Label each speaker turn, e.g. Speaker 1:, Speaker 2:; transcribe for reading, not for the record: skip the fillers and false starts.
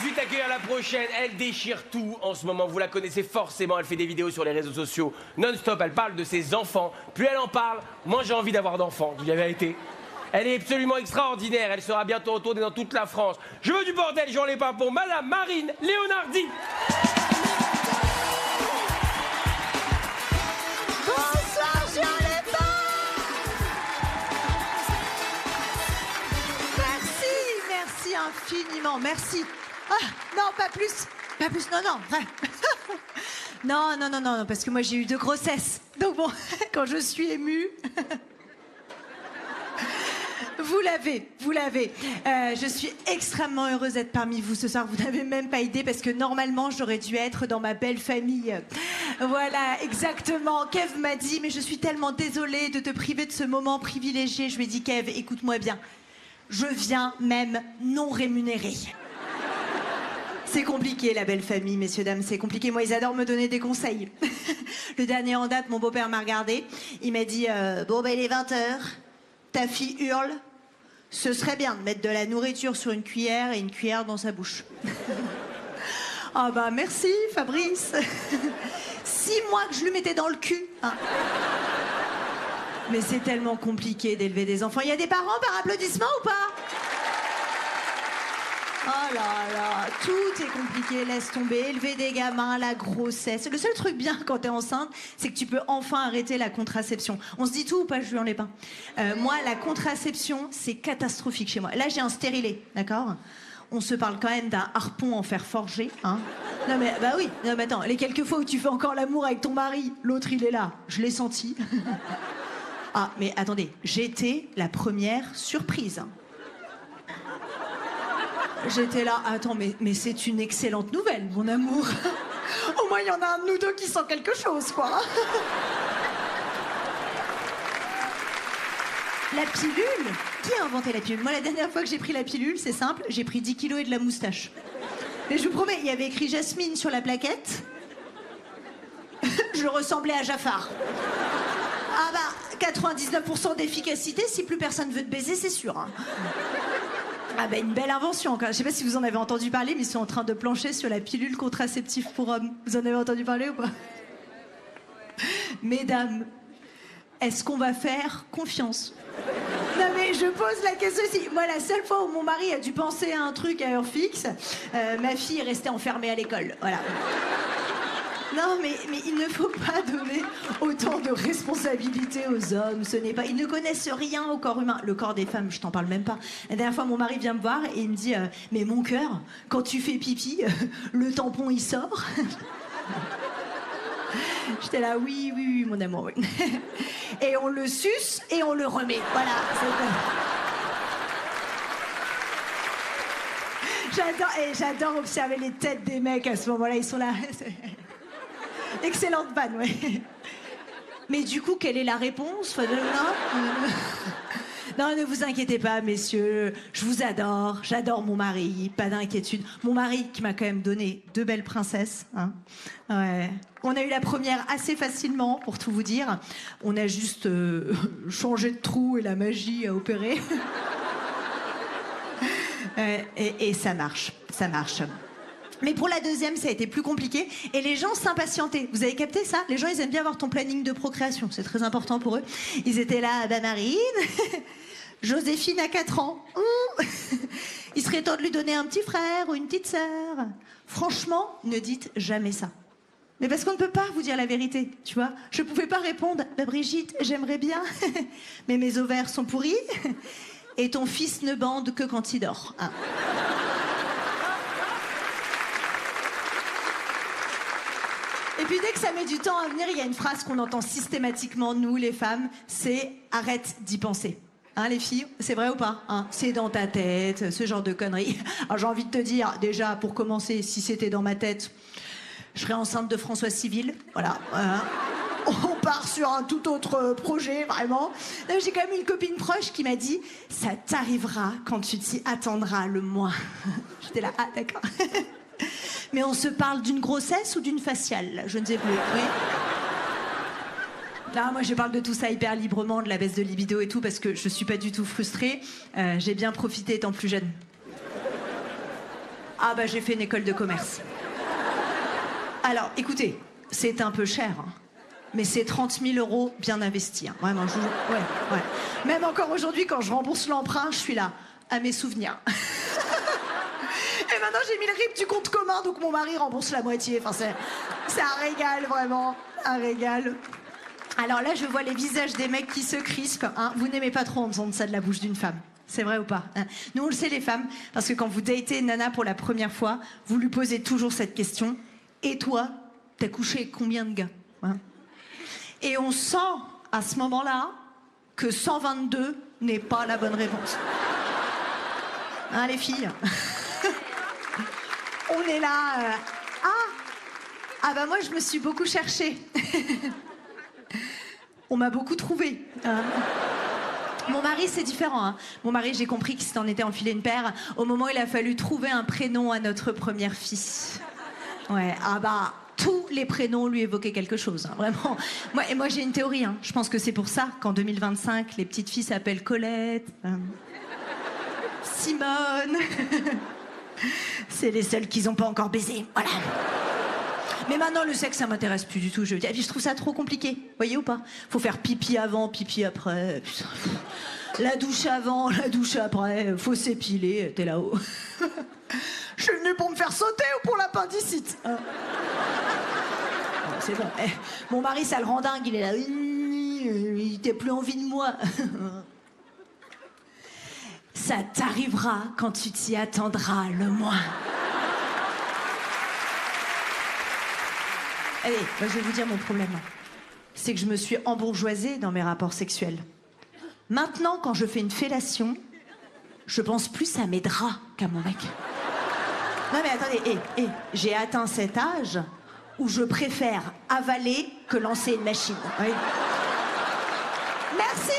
Speaker 1: de suite accueillir la prochaine. Elle déchire tout en ce moment. Vous la connaissez forcément. Elle fait des vidéos sur les réseaux sociaux non-stop. Elle parle de ses enfants. Plus elle en parle, moins j'ai envie d'avoir d'enfants. Je vous dis la vérité. Elle est absolument extraordinaire. Elle sera bientôt retournée dans toute la France. Je veux du bordel, j'en ai pas pour Madame Marine Leonardi.
Speaker 2: Bonsoir, Jean Lépin. Merci infiniment, merci. Ah, non, pas plus, non, vrai. Non, parce que moi j'ai eu 2 grossesses. Donc bon, quand je suis émue... Vous l'avez. Je suis extrêmement heureuse d'être parmi vous ce soir. Vous n'avez même pas idée parce que normalement, j'aurais dû être dans ma belle famille. Voilà, exactement. Kev m'a dit, mais je suis tellement désolée de te priver de ce moment privilégié. Je lui ai dit, Kev, écoute-moi bien. Je viens même non rémunérée. C'est compliqué, la belle famille, messieurs, dames, c'est compliqué. Moi, ils adorent me donner des conseils. Le dernier en date, mon beau-père m'a regardé. Il m'a dit, bon, ben, il est 20h. Ta fille hurle. Ce serait bien de mettre de la nourriture sur une cuillère et une cuillère dans sa bouche. Ah bah merci Fabrice. 6 mois que je lui mettais dans le cul. Hein. Mais c'est tellement compliqué d'élever des enfants. Il y a des parents par applaudissement ou pas? Oh là là, tout est compliqué, laisse tomber, élever des gamins, la grossesse. Le seul truc bien quand t'es enceinte, c'est que tu peux enfin arrêter la contraception. On se dit tout ou pas, Julien Lépin? Moi, la contraception, c'est catastrophique chez moi. Là, j'ai un stérilet, d'accord? On se parle quand même d'un harpon en fer forgé, hein? Non mais, bah oui, non mais attends, les quelques fois où tu fais encore l'amour avec ton mari, l'autre il est là, je l'ai senti. Ah, mais attendez, j'étais la première surprise. J'étais là, attends, mais c'est une excellente nouvelle, mon amour. Au moins, il y en a un de nous deux qui sent quelque chose, quoi. La pilule? Qui a inventé la pilule? Moi, la dernière fois que j'ai pris la pilule, c'est simple, j'ai pris 10 kilos et de la moustache. Mais je vous promets, il y avait écrit Jasmine sur la plaquette. Je ressemblais à Jafar. Ah bah, 99% d'efficacité, si plus personne veut te baiser, c'est sûr. Hein. Ah ben une belle invention encore. Je sais pas si vous en avez entendu parler, mais ils sont en train de plancher sur la pilule contraceptive pour hommes. Vous en avez entendu parler ou pas? Mesdames, est-ce qu'on va faire confiance? Non mais je pose la question aussi. Moi, la seule fois où mon mari a dû penser à un truc à heure fixe, ma fille est restée enfermée à l'école. Voilà. Non, mais il ne faut pas donner autant de responsabilités aux hommes. Ce n'est pas... Ils ne connaissent rien au corps humain. Le corps des femmes, je t'en parle même pas. La dernière fois, mon mari vient me voir et il me dit mais mon cœur, quand tu fais pipi, le tampon, il sort. J'étais là, oui, mon amour, oui. Et on le suce et on le remet. Voilà. J'adore observer les têtes des mecs à ce moment-là. Ils sont là... Excellente vanne, ouais. Mais du coup, quelle est la réponse? Non, ne vous inquiétez pas, messieurs. Je vous adore. J'adore mon mari. Pas d'inquiétude. Mon mari qui m'a quand même donné 2 belles princesses. Hein. Ouais. On a eu la première assez facilement, pour tout vous dire. On a juste changé de trou et la magie a opéré. Et ça marche. Ça marche. Mais pour la deuxième, ça a été plus compliqué. Et les gens s'impatientaient. Vous avez capté ça? Les gens, ils aiment bien voir ton planning de procréation. C'est très important pour eux. Ils étaient là, bah Marine, Joséphine a 4 ans. Il serait temps de lui donner un petit frère ou une petite sœur. Franchement, ne dites jamais ça. Mais parce qu'on ne peut pas vous dire la vérité, tu vois. Je pouvais pas répondre, bah Brigitte, j'aimerais bien, mais mes ovaires sont pourris. Et ton fils ne bande que quand il dort. Hein. Et puis dès que ça met du temps à venir, il y a une phrase qu'on entend systématiquement, nous les femmes, c'est « arrête d'y penser ». Hein les filles, c'est vrai ou pas hein? C'est dans ta tête, ce genre de conneries. Alors j'ai envie de te dire, déjà pour commencer, si c'était dans ma tête, je serais enceinte de François Civil, voilà. On part sur un tout autre projet, vraiment. J'ai quand même une copine proche qui m'a dit « ça t'arrivera quand tu t'y attendras le moins ». J'étais là, ah d'accord. Mais on se parle d'une grossesse ou d'une faciale? Je ne sais plus. Oui. Là, moi, je parle de tout ça hyper librement, de la baisse de libido et tout, parce que je suis pas du tout frustrée. J'ai bien profité étant plus jeune. Ah bah j'ai fait une école de commerce. Alors, écoutez, c'est un peu cher, hein, mais c'est 30 000 € bien investis. Hein. Vraiment, ouais. Même encore aujourd'hui, quand je rembourse l'emprunt, je suis là, à mes souvenirs. Et maintenant, j'ai mis le RIB du compte commun, donc mon mari rembourse la moitié. Enfin, c'est un régal, vraiment, un régal. Alors là, je vois les visages des mecs qui se crispent. Hein. Vous n'aimez pas trop entendre ça de la bouche d'une femme. C'est vrai ou pas, hein? Nous, on le sait, les femmes, parce que quand vous datez une nana pour la première fois, vous lui posez toujours cette question. Et toi, t'as couché avec combien de gars, hein? Et on sent, à ce moment-là, que 122 n'est pas la bonne réponse. Hein, les filles? On est là... Ah bah moi, je me suis beaucoup cherchée. On m'a beaucoup trouvé. Mon mari, c'est différent. Hein. Mon mari, j'ai compris qu'il s'en était enfilé une paire au moment où il a fallu trouver un prénom à notre première fille. Ouais, ah bah, tous les prénoms lui évoquaient quelque chose, hein, vraiment. Moi, j'ai une théorie. Hein. Je pense que c'est pour ça qu'en 2025, les petites filles s'appellent Colette, Simone. C'est les seules qu'ils n'ont pas encore baisé. Voilà. Mais maintenant, le sexe, ça m'intéresse plus du tout. Je trouve ça trop compliqué. Voyez ou pas? Faut faire pipi avant, pipi après. Putain. La douche avant, la douche après. Faut s'épiler. T'es là-haut. Je suis venue pour me faire sauter ou pour l'appendicite? C'est bon. Mon mari, ça le rend dingue. Il est là. Il n'a plus envie de moi. Ça t'arrivera quand tu t'y attendras le moins. Allez, moi, je vais vous dire mon problème. C'est que je me suis embourgeoisée dans mes rapports sexuels. Maintenant, quand je fais une fellation, je pense plus à mes draps qu'à mon mec. Non mais attendez, j'ai atteint cet âge où je préfère avaler que lancer une machine. Oui. Merci.